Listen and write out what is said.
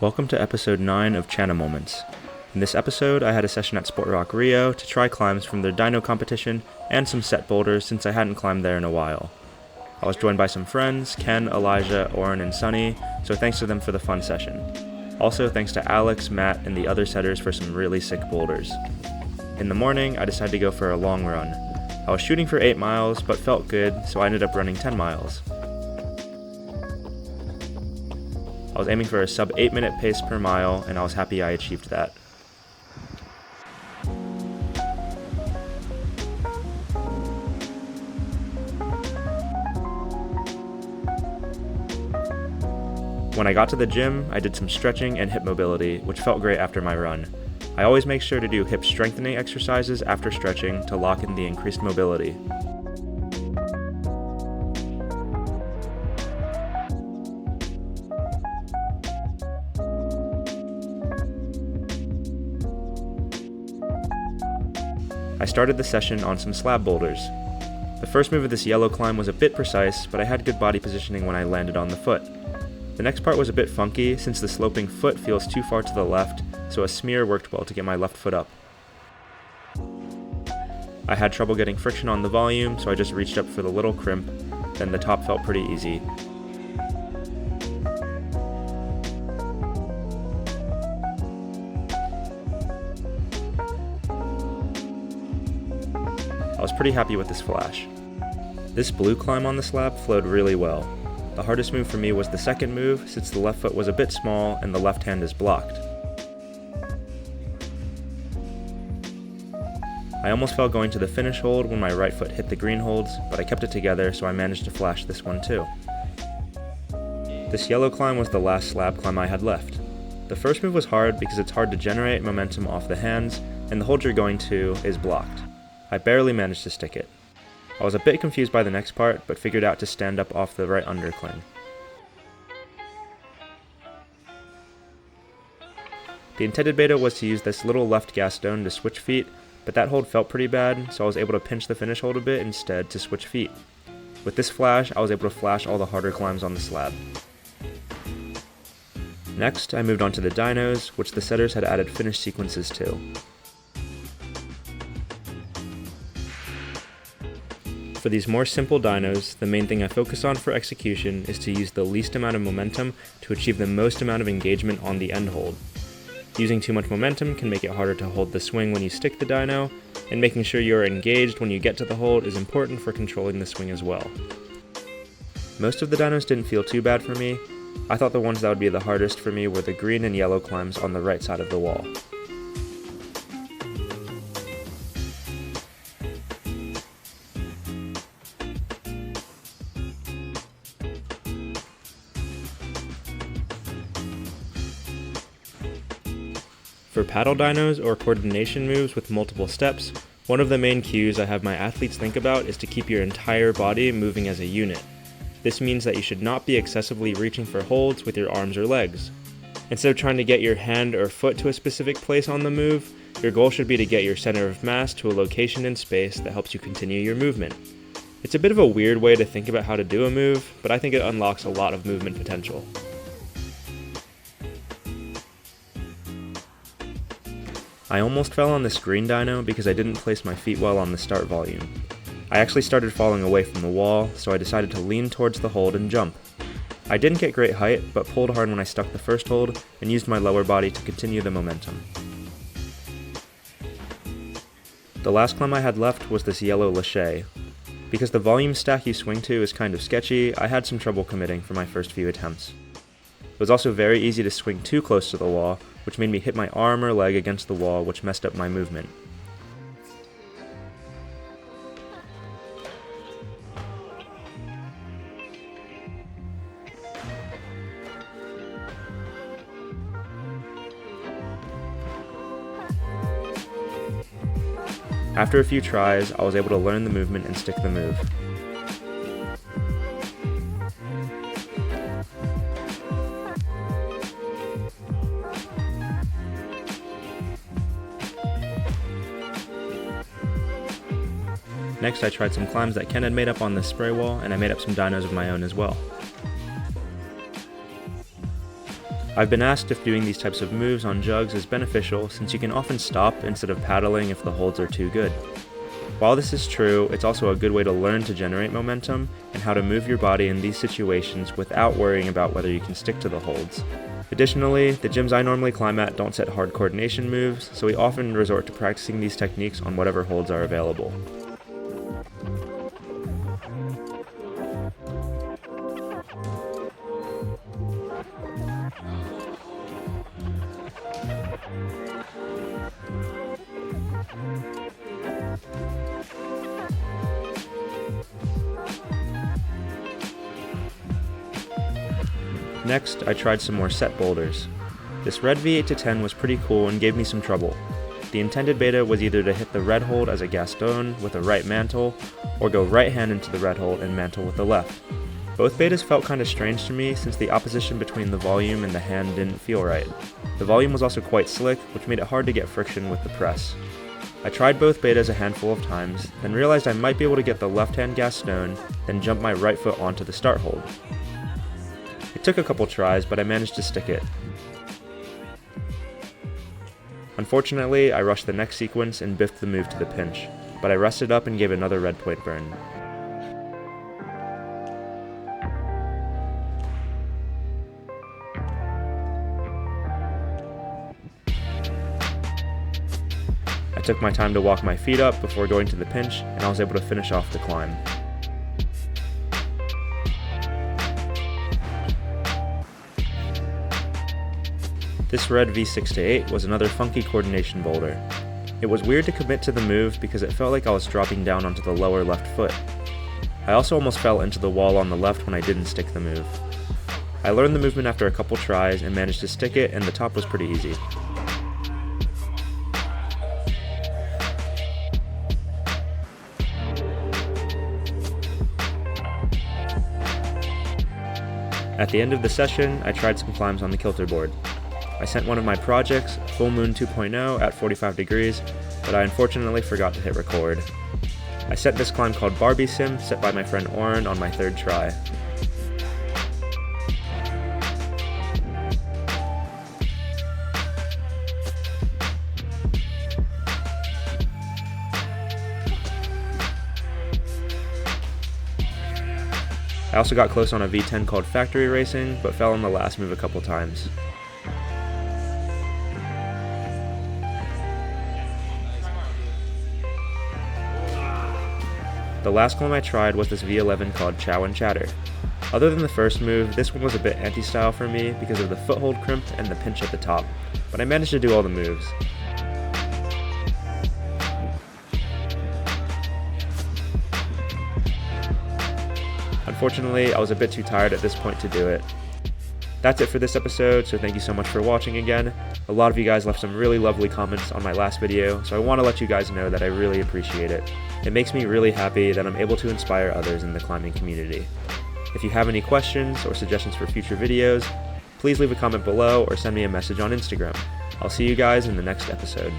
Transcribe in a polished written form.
Welcome to episode 9 of Chana Moments. In this episode, I had a session at Sport Rock Rio to try climbs from their Dyno competition and some set boulders since I hadn't climbed there in a while. I was joined by some friends, Ken, Elijah, Oren, and Sunny, so thanks to them for the fun session. Also thanks to Alex, Matt, and the other setters for some really sick boulders. In the morning, I decided to go for a long run. I was shooting for 8 miles, but felt good, so I ended up running 10 miles. I was aiming for a sub 8 minute pace per mile, and I was happy I achieved that. When I got to the gym, I did some stretching and hip mobility, which felt great after my run. I always make sure to do hip strengthening exercises after stretching to lock in the increased mobility. I started the session on some slab boulders. The first move of this yellow climb was a bit precise, but I had good body positioning when I landed on the foot. The next part was a bit funky since the sloping foot feels too far to the left, so a smear worked well to get my left foot up. I had trouble getting friction on the volume, so I just reached up for the little crimp, then the top felt pretty easy. I was pretty happy with this flash. This blue climb on the slab flowed really well. The hardest move for me was the second move, since the left foot was a bit small and the left hand is blocked. I almost fell going to the finish hold when my right foot hit the green holds, but I kept it together, so I managed to flash this one too. This yellow climb was the last slab climb I had left. The first move was hard because it's hard to generate momentum off the hands, and the hold you're going to is blocked. I barely managed to stick it. I was a bit confused by the next part, but figured out to stand up off the right undercling. The intended beta was to use this little left gas stone to switch feet, but that hold felt pretty bad, so I was able to pinch the finish hold a bit instead to switch feet. With this flash, I was able to flash all the harder climbs on the slab. Next, I moved on to the Dynos, which the setters had added finish sequences to. For these more simple dynos, the main thing I focus on for execution is to use the least amount of momentum to achieve the most amount of engagement on the end hold. Using too much momentum can make it harder to hold the swing when you stick the dyno, and making sure you are engaged when you get to the hold is important for controlling the swing as well. Most of the dynos didn't feel too bad for me. I thought the ones that would be the hardest for me were the green and yellow climbs on the right side of the wall. For paddle dynos or coordination moves with multiple steps, one of the main cues I have my athletes think about is to keep your entire body moving as a unit. This means that you should not be excessively reaching for holds with your arms or legs. Instead of trying to get your hand or foot to a specific place on the move, your goal should be to get your center of mass to a location in space that helps you continue your movement. It's a bit of a weird way to think about how to do a move, but I think it unlocks a lot of movement potential. I almost fell on this green dyno because I didn't place my feet well on the start volume. I actually started falling away from the wall, so I decided to lean towards the hold and jump. I didn't get great height, but pulled hard when I stuck the first hold and used my lower body to continue the momentum. The last climb I had left was this yellow lache. Because the volume stack you swing to is kind of sketchy, I had some trouble committing for my first few attempts. It was also very easy to swing too close to the wall, which made me hit my arm or leg against the wall, which messed up my movement. After a few tries, I was able to learn the movement and stick the move. Next, I tried some climbs that Ken had made up on this spray wall, and I made up some dynos of my own as well. I've been asked if doing these types of moves on jugs is beneficial since you can often stop instead of paddling if the holds are too good. While this is true, it's also a good way to learn to generate momentum and how to move your body in these situations without worrying about whether you can stick to the holds. Additionally, the gyms I normally climb at don't set hard coordination moves, so we often resort to practicing these techniques on whatever holds are available. Next, I tried some more set boulders. This red V10 was pretty cool and gave me some trouble. The intended beta was either to hit the red hold as a Gaston with a right mantle, or go right hand into the red hold and mantle with the left. Both betas felt kinda strange to me since the opposition between the volume and the hand didn't feel right. The volume was also quite slick, which made it hard to get friction with the press. I tried both betas a handful of times, then realized I might be able to get the left hand Gaston, then jump my right foot onto the start hold. It took a couple tries, but I managed to stick it. Unfortunately, I rushed the next sequence and biffed the move to the pinch, but I rested up and gave another red point burn. I took my time to walk my feet up before going to the pinch, and I was able to finish off the climb. This red V6-8 was another funky coordination boulder. It was weird to commit to the move because it felt like I was dropping down onto the lower left foot. I also almost fell into the wall on the left when I didn't stick the move. I learned the movement after a couple tries and managed to stick it, and the top was pretty easy. At the end of the session, I tried some climbs on the Kilter board. I sent one of my projects, Full Moon 2.0 at 45 degrees, but I unfortunately forgot to hit record. I set this climb called Barbie Sim, set by my friend Oren on my third try. I also got close on a V10 called Factory Racing, but fell on the last move a couple times. The last climb I tried was this V11 called Chow and Chatter. Other than the first move, this one was a bit anti-style for me because of the foothold crimp and the pinch at the top, but I managed to do all the moves. Unfortunately, I was a bit too tired at this point to do it. That's it for this episode, so thank you so much for watching again. A lot of you guys left some really lovely comments on my last video, so I want to let you guys know that I really appreciate it. It makes me really happy that I'm able to inspire others in the climbing community. If you have any questions or suggestions for future videos, please leave a comment below or send me a message on Instagram. I'll see you guys in the next episode.